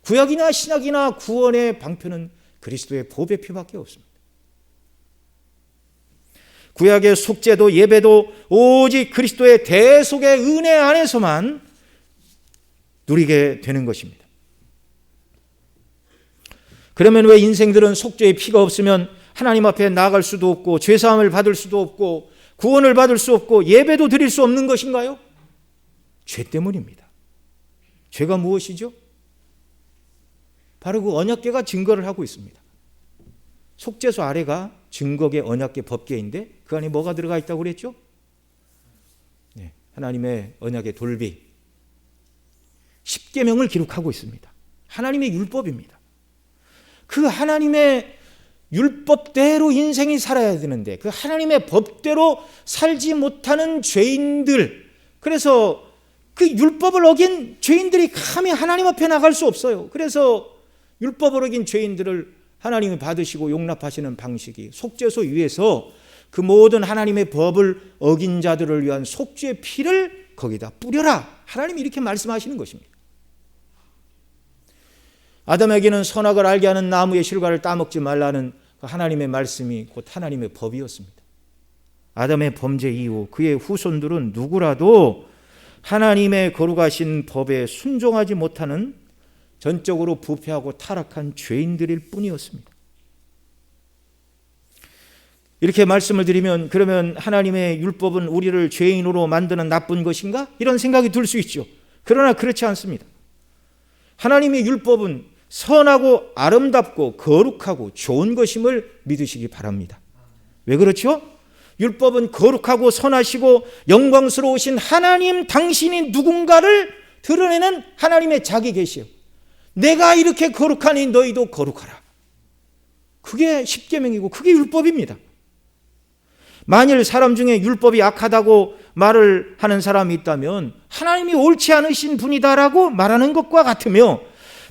구약이나 신약이나 구원의 방편은 그리스도의 보배 피밖에 없습니다. 구약의 속죄도 예배도 오직 그리스도의 대속의 은혜 안에서만 누리게 되는 것입니다. 그러면 왜 인생들은 속죄의 피가 없으면 하나님 앞에 나아갈 수도 없고 죄사함을 받을 수도 없고 구원을 받을 수 없고 예배도 드릴 수 없는 것인가요? 죄 때문입니다. 죄가 무엇이죠? 바로 그 언약궤가 증거를 하고 있습니다. 속죄소 아래가 증거계 언약궤 법궤인데 그 안에 뭐가 들어가 있다고 그랬죠? 네, 하나님의 언약의 돌비 10계명을 기록하고 있습니다. 하나님의 율법입니다. 그 하나님의 율법대로 인생이 살아야 되는데 그 하나님의 법대로 살지 못하는 죄인들, 그래서 그 율법을 어긴 죄인들이 감히 하나님 앞에 나갈 수 없어요. 그래서 율법을 어긴 죄인들을 하나님이 받으시고 용납하시는 방식이 속죄소 위에서 그 모든 하나님의 법을 어긴 자들을 위한 속죄의 피를 거기다 뿌려라. 하나님이 이렇게 말씀하시는 것입니다. 아담에게는 선악을 알게 하는 나무의 실과를 따먹지 말라는 그 하나님의 말씀이 곧 하나님의 법이었습니다. 아담의 범죄 이후 그의 후손들은 누구라도 하나님의 거룩하신 법에 순종하지 못하는 전적으로 부패하고 타락한 죄인들일 뿐이었습니다. 이렇게 말씀을 드리면 그러면 하나님의 율법은 우리를 죄인으로 만드는 나쁜 것인가? 이런 생각이 들 수 있죠. 그러나 그렇지 않습니다. 하나님의 율법은 선하고 아름답고 거룩하고 좋은 것임을 믿으시기 바랍니다. 왜 그렇죠? 율법은 거룩하고 선하시고 영광스러우신 하나님 당신이 누군가를 드러내는 하나님의 자기 계시요. 내가 이렇게 거룩하니 너희도 거룩하라. 그게 십계명이고 그게 율법입니다. 만일 사람 중에 율법이 악하다고 말을 하는 사람이 있다면 하나님이 옳지 않으신 분이다라고 말하는 것과 같으며,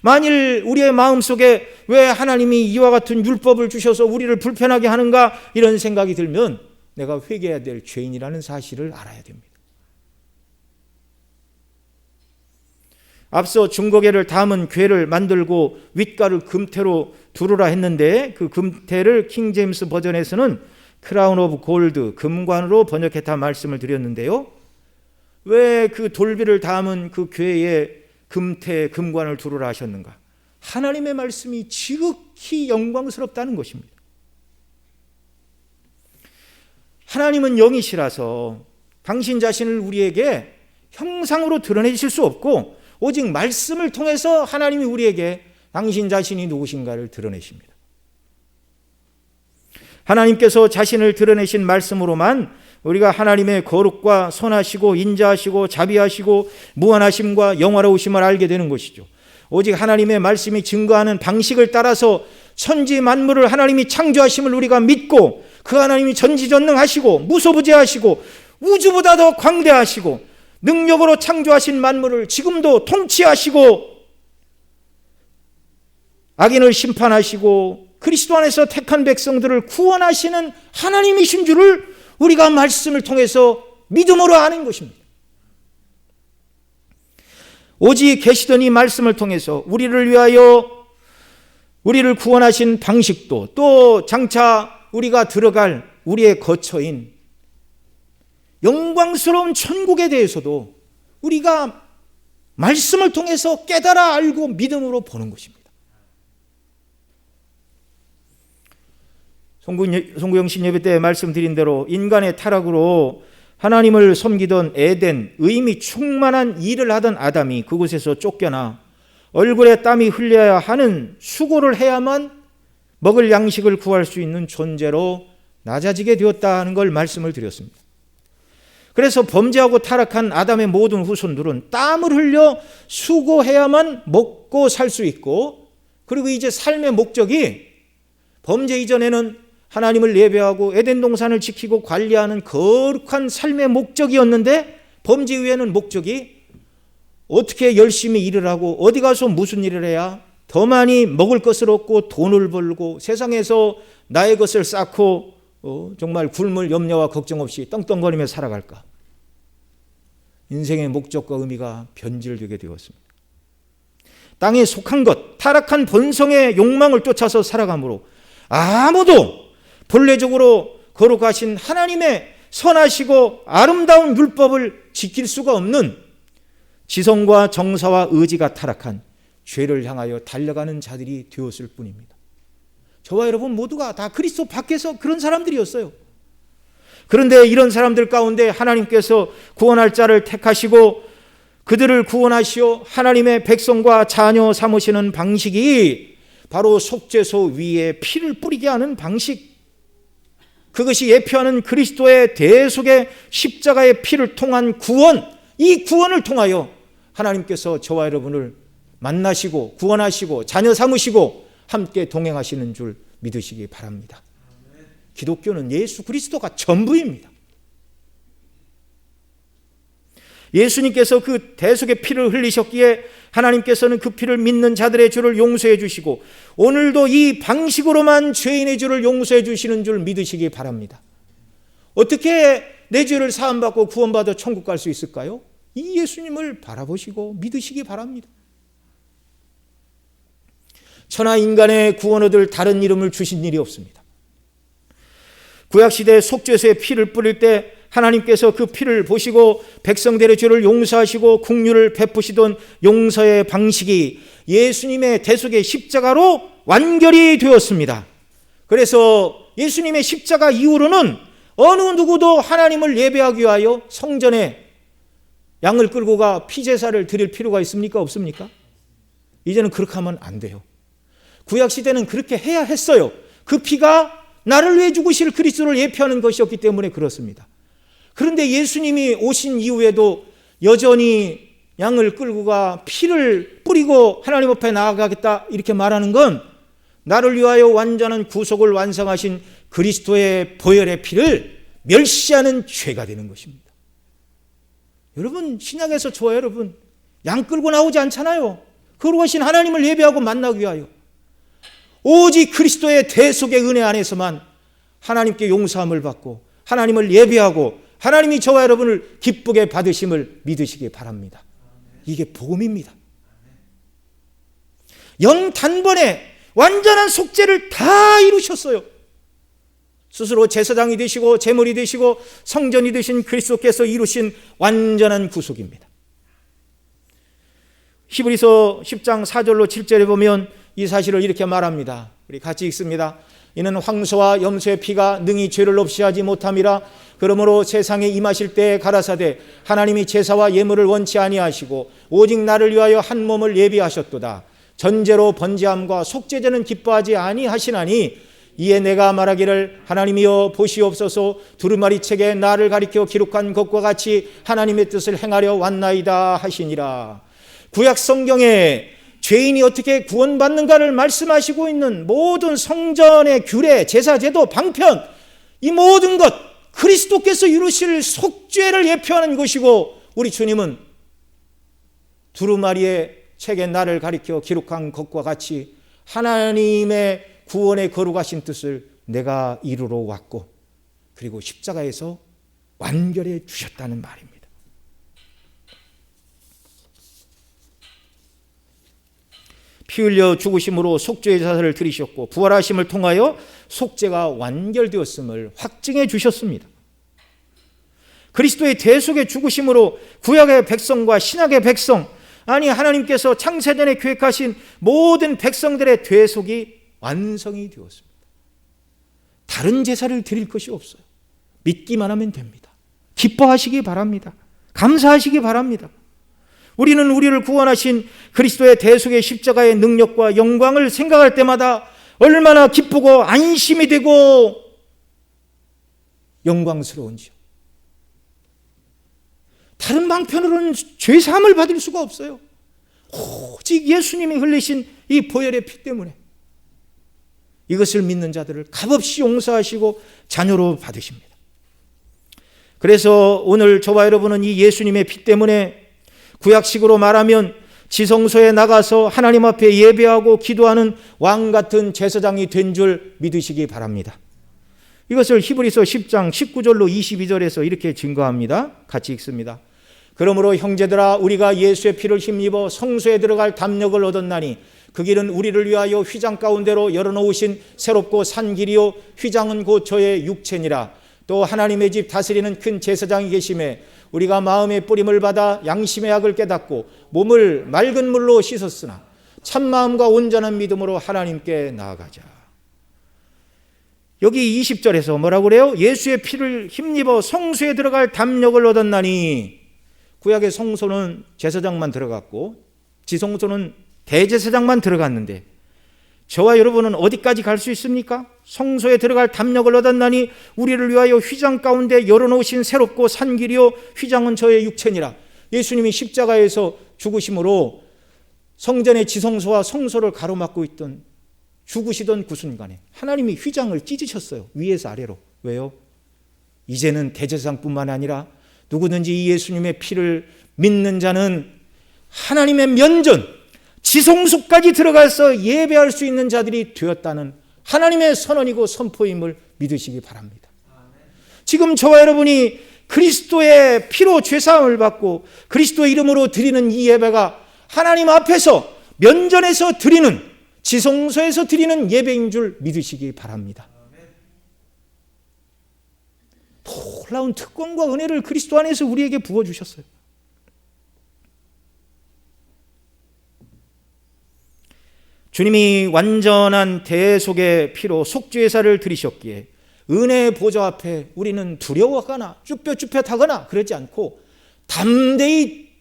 만일 우리의 마음속에 왜 하나님이 이와 같은 율법을 주셔서 우리를 불편하게 하는가 이런 생각이 들면 내가 회개해야 될 죄인이라는 사실을 알아야 됩니다. 앞서 중고개를 담은 궤를 만들고 윗가를 금태로 두르라 했는데 그 금태를 킹제임스 버전에서는 크라운 오브 골드, 금관으로 번역했다 말씀을 드렸는데요. 왜 그 돌비를 담은 그 궤에 금태, 금관을 두르라 하셨는가? 하나님의 말씀이 지극히 영광스럽다는 것입니다. 하나님은 영이시라서 당신 자신을 우리에게 형상으로 드러내실 수 없고 오직 말씀을 통해서 하나님이 우리에게 당신 자신이 누구신가를 드러내십니다. 하나님께서 자신을 드러내신 말씀으로만 우리가 하나님의 거룩과 선하시고 인자하시고 자비하시고 무한하심과 영화로우심을 알게 되는 것이죠. 오직 하나님의 말씀이 증거하는 방식을 따라서 천지 만물을 하나님이 창조하심을 우리가 믿고 그 하나님이 전지전능하시고 무소부재하시고 우주보다 더 광대하시고 능력으로 창조하신 만물을 지금도 통치하시고 악인을 심판하시고 그리스도 안에서 택한 백성들을 구원하시는 하나님이신 줄을 우리가 말씀을 통해서 믿음으로 아는 것입니다. 오직 계시던 이 말씀을 통해서 우리를 위하여 우리를 구원하신 방식도 또 장차 우리가 들어갈 우리의 거처인 영광스러운 천국에 대해서도 우리가 말씀을 통해서 깨달아 알고 믿음으로 보는 것입니다. 송구영신 예배 때 말씀드린 대로 인간의 타락으로 하나님을 섬기던 에덴, 의미 충만한 일을 하던 아담이 그곳에서 쫓겨나 얼굴에 땀이 흘려야 하는 수고를 해야만 먹을 양식을 구할 수 있는 존재로 낮아지게 되었다는 걸 말씀을 드렸습니다. 그래서 범죄하고 타락한 아담의 모든 후손들은 땀을 흘려 수고해야만 먹고 살 수 있고, 그리고 이제 삶의 목적이 범죄 이전에는 하나님을 예배하고 에덴 동산을 지키고 관리하는 거룩한 삶의 목적이었는데 범죄 이후에는 목적이 어떻게 열심히 일을 하고 어디 가서 무슨 일을 해야 더 많이 먹을 것을 얻고 돈을 벌고 세상에서 나의 것을 쌓고 정말 굶을 염려와 걱정 없이 떵떵거리며 살아갈까? 인생의 목적과 의미가 변질되게 되었습니다. 땅에 속한 것, 타락한 본성의 욕망을 쫓아서 살아가므로 아무도 본래적으로 거룩하신 하나님의 선하시고 아름다운 율법을 지킬 수가 없는 지성과 정사와 의지가 타락한 죄를 향하여 달려가는 자들이 되었을 뿐입니다. 저와 여러분 모두가 다 그리스도 밖에서 그런 사람들이었어요. 그런데 이런 사람들 가운데 하나님께서 구원할 자를 택하시고 그들을 구원하시어 하나님의 백성과 자녀 삼으시는 방식이 바로 속죄소 위에 피를 뿌리게 하는 방식, 그것이 예표하는 그리스도의 대속의 십자가의 피를 통한 구원, 이 구원을 통하여 하나님께서 저와 여러분을 만나시고 구원하시고 자녀 삼으시고 함께 동행하시는 줄 믿으시기 바랍니다. 기독교는 예수 그리스도가 전부입니다. 예수님께서 그 대속의 피를 흘리셨기에 하나님께서는 그 피를 믿는 자들의 죄를 용서해 주시고 오늘도 이 방식으로만 죄인의 죄를 용서해 주시는 줄 믿으시기 바랍니다. 어떻게 내 죄를 사함받고 구원받아 천국 갈 수 있을까요? 이 예수님을 바라보시고 믿으시기 바랍니다. 천하 인간의 구원 얻을 다른 이름을 주신 일이 없습니다. 구약시대에 속죄소에 피를 뿌릴 때 하나님께서 그 피를 보시고 백성들의 죄를 용서하시고 긍휼을 베푸시던 용서의 방식이 예수님의 대속의 십자가로 완결이 되었습니다. 그래서 예수님의 십자가 이후로는 어느 누구도 하나님을 예배하기 위하여 성전에 양을 끌고 가 피제사를 드릴 필요가 있습니까? 없습니까? 이제는 그렇게 하면 안 돼요. 구약시대는 그렇게 해야 했어요. 그 피가 나를 위해 죽으실 그리스도를 예표하는 것이었기 때문에 그렇습니다. 그런데 예수님이 오신 이후에도 여전히 양을 끌고 가 피를 뿌리고 하나님 앞에 나아가겠다 이렇게 말하는 건 나를 위하여 완전한 구속을 완성하신 그리스도의 보혈의 피를 멸시하는 죄가 되는 것입니다. 여러분, 신약에서 좋아요. 여러분, 양 끌고 나오지 않잖아요. 거룩하신 하나님을 예배하고 만나기 위하여 오직 그리스도의 대속의 은혜 안에서만 하나님께 용서함을 받고 하나님을 예배하고 하나님이 저와 여러분을 기쁘게 받으심을 믿으시기 바랍니다. 이게 복음입니다. 영 단번에 완전한 속죄를 다 이루셨어요. 스스로 제사장이 되시고 제물이 되시고 성전이 되신 그리스도께서 이루신 완전한 구속입니다. 히브리서 10장 4절로 7절에 보면 이 사실을 이렇게 말합니다. 우리 같이 읽습니다. 이는 황소와 염소의 피가 능히 죄를 없이 하지 못함이라. 그러므로 세상에 임하실 때에 가라사대 하나님이 제사와 예물을 원치 아니하시고 오직 나를 위하여 한 몸을 예비하셨도다. 전제로 번제함과 속죄제는 기뻐하지 아니하시나니 이에 내가 말하기를 하나님이여 보시옵소서 두루마리 책에 나를 가리켜 기록한 것과 같이 하나님의 뜻을 행하려 왔나이다 하시니라. 구약 성경에 죄인이 어떻게 구원받는가를 말씀하시고 있는 모든 성전의 규례, 제사, 제도, 방편, 이 모든 것 그리스도께서 이루실 속죄를 예표하는 것이고 우리 주님은 두루마리의 책에 나를 가리켜 기록한 것과 같이 하나님의 구원의 거룩하신 뜻을 내가 이루러 왔고 그리고 십자가에서 완결해 주셨다는 말입니다. 피 흘려 죽으심으로 속죄의 자세를 들이셨고 부활하심을 통하여 속죄가 완결되었음을 확증해 주셨습니다. 그리스도의 대속의 죽으심으로 구약의 백성과 신약의 백성, 아니 하나님께서 창세전에 계획하신 모든 백성들의 대속이 완성이 되었습니다. 다른 제사를 드릴 것이 없어요. 믿기만 하면 됩니다. 기뻐하시기 바랍니다. 감사하시기 바랍니다. 우리는 우리를 구원하신 그리스도의 대속의 십자가의 능력과 영광을 생각할 때마다 얼마나 기쁘고 안심이 되고 영광스러운지요. 다른 방편으로는 죄사함을 받을 수가 없어요. 오직 예수님이 흘리신 이 보혈의 피 때문에 이것을 믿는 자들을 값없이 용서하시고 자녀로 받으십니다. 그래서 오늘 저와 여러분은 이 예수님의 피 때문에 구약식으로 말하면 지성소에 나가서 하나님 앞에 예배하고 기도하는 왕 같은 제사장이 된 줄 믿으시기 바랍니다. 이것을 히브리서 10장 19절로 22절에서 이렇게 증거합니다. 같이 읽습니다. 그러므로 형제들아 우리가 예수의 피를 힘입어 성소에 들어갈 담력을 얻었나니 그 길은 우리를 위하여 휘장 가운데로 열어놓으신 새롭고 산 길이요 휘장은 곧 저의 육체니라. 또 하나님의 집 다스리는 큰 제사장이 계심에 우리가 마음의 뿌림을 받아 양심의 악을 깨닫고 몸을 맑은 물로 씻었으나 참마음과 온전한 믿음으로 하나님께 나아가자. 여기 20절에서 뭐라고 그래요? 예수의 피를 힘입어 성소에 들어갈 담력을 얻었나니. 구약의 성소는 제사장만 들어갔고 지성소는 대제사장만 들어갔는데 저와 여러분은 어디까지 갈 수 있습니까? 성소에 들어갈 담력을 얻었나니 우리를 위하여 휘장 가운데 열어놓으신 새롭고 산 길이요 휘장은 저의 육체니라. 예수님이 십자가에서 죽으심으로 성전의 지성소와 성소를 가로막고 있던 죽으시던 그 순간에 하나님이 휘장을 찢으셨어요. 위에서 아래로. 왜요? 이제는 대제사장뿐만 아니라 누구든지 이 예수님의 피를 믿는 자는 하나님의 면전 지성소까지 들어가서 예배할 수 있는 자들이 되었다는 하나님의 선언이고 선포임을 믿으시기 바랍니다. 지금 저와 여러분이 그리스도의 피로 죄사함을 받고 그리스도의 이름으로 드리는 이 예배가 하나님 앞에서 면전에서 드리는 지성소에서 드리는 예배인 줄 믿으시기 바랍니다. 놀라운 특권과 은혜를 그리스도 안에서 우리에게 부어주셨어요. 주님이 완전한 대속의 피로 속죄제사를 드리셨기에 은혜의 보좌 앞에 우리는 두려워하거나 쭈뼛쭈뼛하거나 그러지 않고 담대히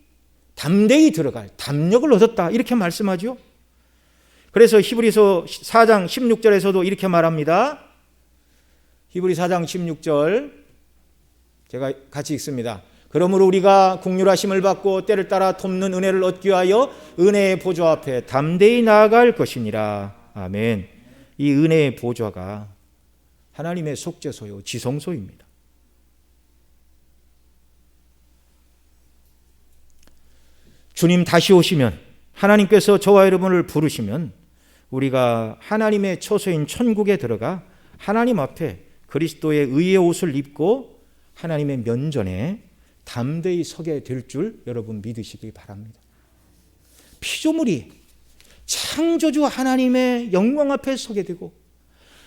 들어갈 담력을 얻었다, 이렇게 말씀하죠. 그래서 히브리서 4장 16절에서도 이렇게 말합니다. 히브리 4장 16절 제가 같이 읽습니다. 그러므로 우리가 긍휼하심을 받고 때를 따라 돕는 은혜를 얻기 위하여 은혜의 보좌 앞에 담대히 나아갈 것이니라. 아멘. 이 은혜의 보좌가 하나님의 속죄소요, 지성소입니다. 주님 다시 오시면, 하나님께서 저와 여러분을 부르시면 우리가 하나님의 처소인 천국에 들어가 하나님 앞에 그리스도의 의의 옷을 입고 하나님의 면전에 담대히 서게 될 줄 여러분 믿으시기 바랍니다. 피조물이 창조주 하나님의 영광 앞에 서게 되고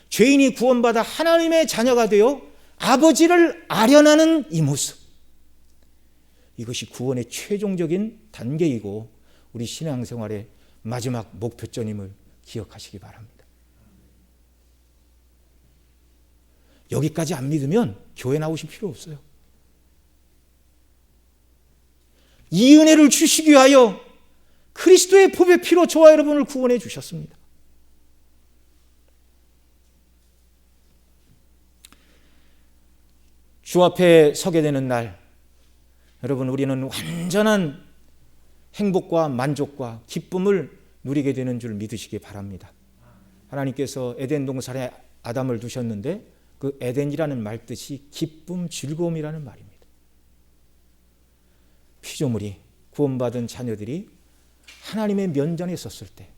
죄인이 구원받아 하나님의 자녀가 되어 아버지를 아련하는 이 모습, 이것이 구원의 최종적인 단계이고 우리 신앙생활의 마지막 목표점임을 기억하시기 바랍니다. 여기까지 안 믿으면 교회 나오실 필요 없어요. 이 은혜를 주시기 위하여 그리스도의 보배 피로 저와 여러분을 구원해 주셨습니다. 주 앞에 서게 되는 날, 여러분, 우리는 완전한 행복과 만족과 기쁨을 누리게 되는 줄 믿으시기 바랍니다. 하나님께서 에덴 동산에 아담을 두셨는데 그 에덴이라는 말 뜻이 기쁨, 즐거움이라는 말입니다. 피조물이, 구원받은 자녀들이 하나님의 면전에 섰을 때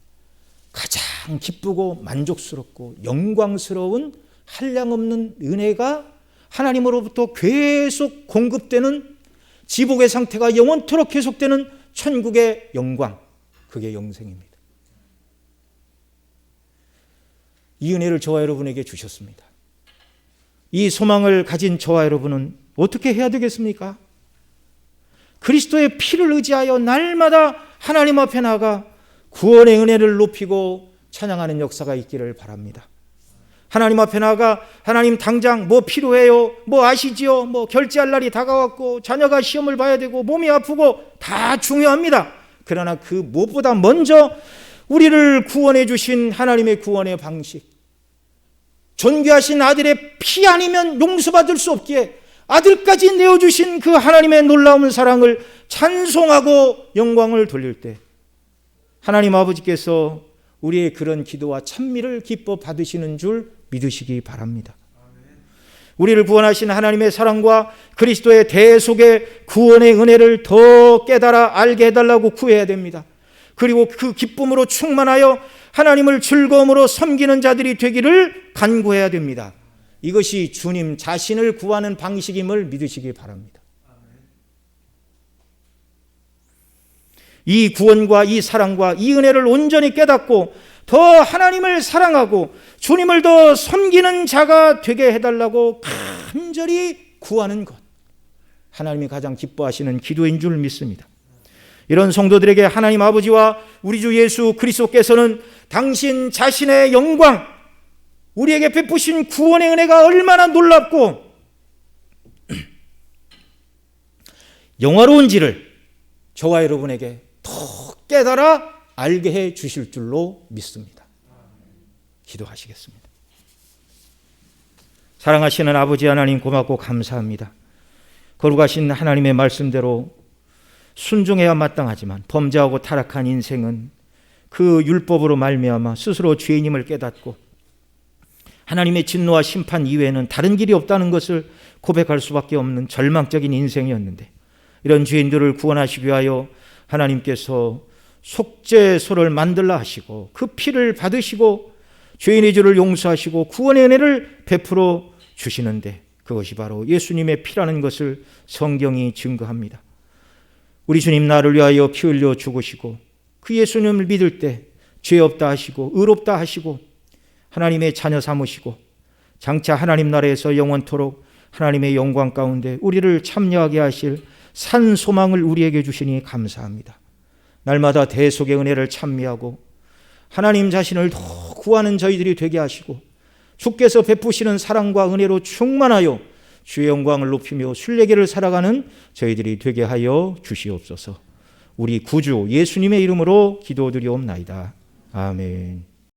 가장 기쁘고 만족스럽고 영광스러운 한량없는 은혜가 하나님으로부터 계속 공급되는 지복의 상태가 영원토록 계속되는 천국의 영광, 그게 영생입니다. 이 은혜를 저와 여러분에게 주셨습니다. 이 소망을 가진 저와 여러분은 어떻게 해야 되겠습니까? 그리스도의 피를 의지하여 날마다 하나님 앞에 나가 구원의 은혜를 높이고 찬양하는 역사가 있기를 바랍니다. 하나님 앞에 나가 하나님 당장 뭐 필요해요? 뭐 아시지요? 뭐 결제할 날이 다가왔고 자녀가 시험을 봐야 되고 몸이 아프고 다 중요합니다. 그러나 그 무엇보다 먼저 우리를 구원해 주신 하나님의 구원의 방식, 존귀하신 아들의 피 아니면 용서받을 수 없기에 아들까지 내어주신 그 하나님의 놀라운 사랑을 찬송하고 영광을 돌릴 때 하나님 아버지께서 우리의 그런 기도와 찬미를 기뻐 받으시는 줄 믿으시기 바랍니다. 우리를 구원하신 하나님의 사랑과 그리스도의 대속의 구원의 은혜를 더 깨달아 알게 해달라고 구해야 됩니다. 그리고 그 기쁨으로 충만하여 하나님을 즐거움으로 섬기는 자들이 되기를 간구해야 됩니다. 이것이 주님 자신을 구하는 방식임을 믿으시기 바랍니다. 이 구원과 이 사랑과 이 은혜를 온전히 깨닫고 더 하나님을 사랑하고 주님을 더 섬기는 자가 되게 해달라고 간절히 구하는 것, 하나님이 가장 기뻐하시는 기도인 줄 믿습니다. 이런 성도들에게 하나님 아버지와 우리 주 예수 그리스도께서는 당신 자신의 영광, 우리에게 베푸신 구원의 은혜가 얼마나 놀랍고 영화로운지를 저와 여러분에게 더 깨달아 알게 해 주실 줄로 믿습니다. 기도하시겠습니다. 사랑하시는 아버지 하나님, 고맙고 감사합니다. 거룩하신 하나님의 말씀대로 순종해야 마땅하지만 범죄하고 타락한 인생은 그 율법으로 말미암아 스스로 죄인임을 깨닫고 하나님의 진노와 심판 이외에는 다른 길이 없다는 것을 고백할 수밖에 없는 절망적인 인생이었는데, 이런 죄인들을 구원하시기 위하여 하나님께서 속죄소를 만들라 하시고 그 피를 받으시고 죄인의 죄를 용서하시고 구원의 은혜를 베풀어 주시는데, 그것이 바로 예수님의 피라는 것을 성경이 증거합니다. 우리 주님 나를 위하여 피 흘려 죽으시고 그 예수님을 믿을 때 죄 없다 하시고 의롭다 하시고 하나님의 자녀 삼으시고 장차 하나님 나라에서 영원토록 하나님의 영광 가운데 우리를 참여하게 하실 산 소망을 우리에게 주시니 감사합니다. 날마다 대속의 은혜를 찬미하고 하나님 자신을 더 구하는 저희들이 되게 하시고 주께서 베푸시는 사랑과 은혜로 충만하여 주의 영광을 높이며 순례길을 살아가는 저희들이 되게 하여 주시옵소서. 우리 구주 예수님의 이름으로 기도드리옵나이다. 아멘.